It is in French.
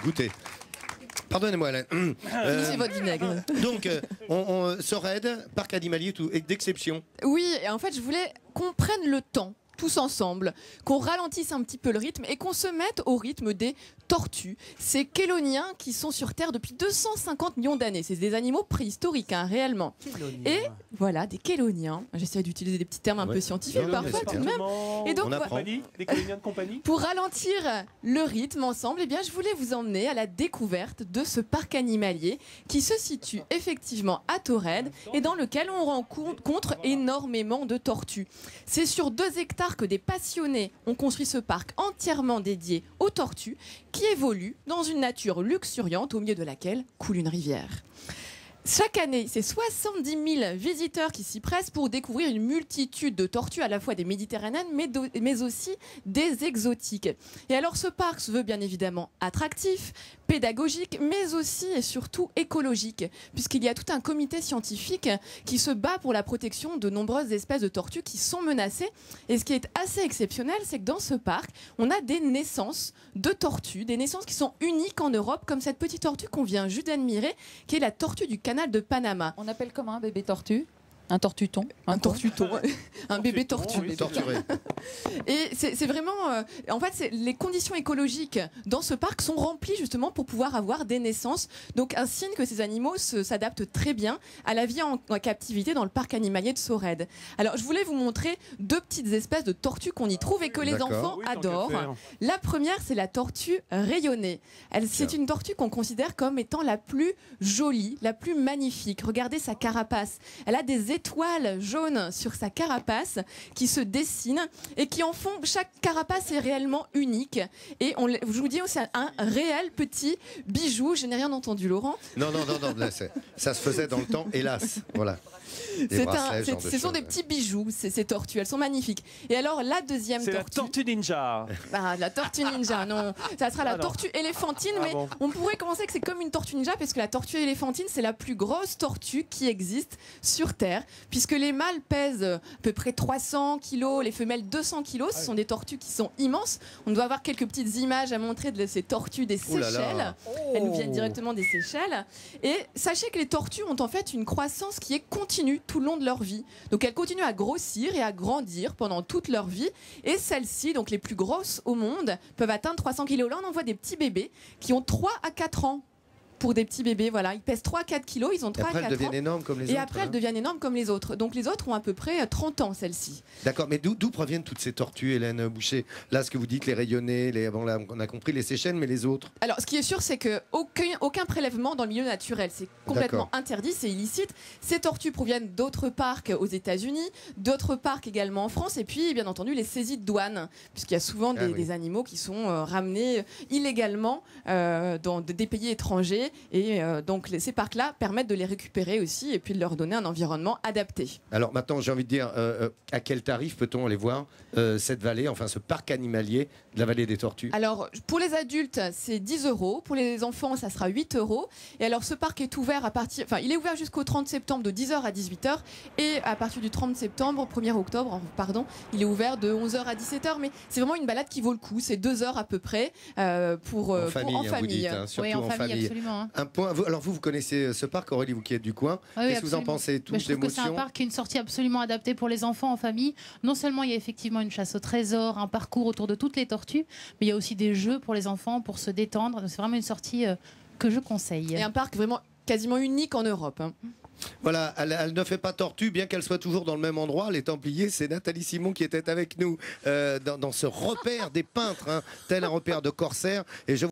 goûter. Pardonnez-moi, Alain. C'est votre vinaigre. Donc, Sorède, parc animalier d'exception. Oui, et en fait, je voulais qu'on prenne le temps, tous ensemble, qu'on ralentisse un petit peu le rythme et qu'on se mette au rythme des tortues, ces chéloniens qui sont sur Terre depuis 250 millions d'années. C'est des animaux préhistoriques, hein, réellement. Et voilà, des chéloniens. J'essaie d'utiliser des petits termes un peu scientifiques parfois tout de même. Et donc, des chéloniens de compagnie. pour ralentir le rythme ensemble, eh bien, je voulais vous emmener à la découverte de ce parc animalier qui se situe effectivement à Taured et dans lequel on rencontre énormément de tortues. C'est sur 2 hectares que des passionnés ont construit ce parc entièrement dédié aux tortues qui évoluent dans une nature luxuriante au milieu de laquelle coule une rivière. Chaque année, c'est 70 000 visiteurs qui s'y pressent pour découvrir une multitude de tortues, à la fois des méditerranéennes, mais aussi des exotiques. Et alors, ce parc se veut bien évidemment attractif, pédagogique, mais aussi et surtout écologique, puisqu'il y a tout un comité scientifique qui se bat pour la protection de nombreuses espèces de tortues qui sont menacées. Et ce qui est assez exceptionnel, c'est que dans ce parc, on a des naissances de tortues, des naissances qui sont uniques en Europe, comme cette petite tortue qu'on vient juste d'admirer, qui est la tortue du canal de Panama. On appelle comment un bébé tortue? Un tortuton. Un tortuton. Un bébé tortue. Oui, torturé. Et c'est vraiment... en fait, les conditions écologiques dans ce parc sont remplies justement pour pouvoir avoir des naissances. Donc un signe que ces animaux s'adaptent très bien à la vie en captivité dans le parc animalier de Sorède. Alors je voulais vous montrer 2 petites espèces de tortues qu'on y trouve et que les enfants adorent. La première, c'est la tortue rayonnée. C'est une tortue qu'on considère comme étant la plus jolie, la plus magnifique. Regardez sa carapace. Elle a des étoiles jaunes sur sa carapace qui se dessinent et qui en font, chaque carapace est réellement unique et je vous dis c'est un réel petit bijou. Je n'ai rien entendu, Laurent. Non, là, ça se faisait dans le temps, hélas. Voilà. Ce sont des petits bijoux, ces tortues, elles sont magnifiques. Et alors la deuxième tortue... C'est la tortue ninja. La tortue ninja, non. Ça sera la tortue éléphantine, mais on pourrait commencer que c'est comme une tortue ninja, parce que la tortue éléphantine, c'est la plus grosse tortue qui existe sur Terre, puisque les mâles pèsent à peu près 300 kilos, les femelles 200 kilos. Ce sont des tortues qui sont immenses. On doit avoir quelques petites images à montrer de ces tortues des Seychelles. Elles nous viennent directement des Seychelles. Et sachez que les tortues ont en fait une croissance qui est continue tout le long de leur vie. Donc elles continuent à grossir et à grandir pendant toute leur vie. Et celles-ci, donc les plus grosses au monde, peuvent atteindre 300 kilos. Là, on en voit des petits bébés qui ont 3 à 4 ans. Pour des petits bébés, voilà, ils pèsent 3 à 4 kilos, ils ont 3 à 4 ans. Et après, elles deviennent énormes comme les autres. Et après, elles deviennent énormes comme les autres. Donc les autres ont à peu près 30 ans, celles-ci. D'accord, mais d'où proviennent toutes ces tortues, Hélène Boucher? Là, ce que vous dites, les rayonnés, là, on a compris les Seychelles, mais les autres? Alors, ce qui est sûr, c'est qu'aucun prélèvement dans le milieu naturel, c'est complètement interdit, c'est illicite. Ces tortues proviennent d'autres parcs aux États-Unis, d'autres parcs également en France, et puis, bien entendu, les saisies de douane, puisqu'il y a souvent des animaux qui sont ramenés illégalement dans des pays étrangers, et donc ces parcs-là permettent de les récupérer aussi et puis de leur donner un environnement adapté. Alors maintenant, j'ai envie de dire, à quel tarif peut-on aller voir cette vallée, enfin ce parc animalier de la vallée des tortues? Alors pour les adultes, c'est 10 €. Pour les enfants, ça sera 8 €. Et alors ce parc est ouvert il est ouvert jusqu'au 30 septembre de 10 h à 18 h. Et à partir du 30 septembre, 1er octobre, pardon, il est ouvert de 11 h à 17 h. Mais c'est vraiment une balade qui vaut le coup. C'est 2 heures à peu près en famille. Surtout oui, en famille, absolument. Hein. Un point. Alors vous connaissez ce parc, Aurélie, vous qui êtes du coin. Qu'est-ce que vous en pensez? Je trouve que c'est un parc qui est une sortie absolument adaptée pour les enfants en famille. Non seulement il y a effectivement une chasse au trésor, un parcours autour de toutes les tortues, mais il y a aussi des jeux pour les enfants pour se détendre. C'est vraiment une sortie que je conseille. Et un parc vraiment quasiment unique en Europe. Hein. Voilà, elle ne fait pas tortue, bien qu'elle soit toujours dans le même endroit. Les Templiers, c'est Nathalie Simon qui était avec nous dans ce repère des peintres, tel un repère de corsaires. Et je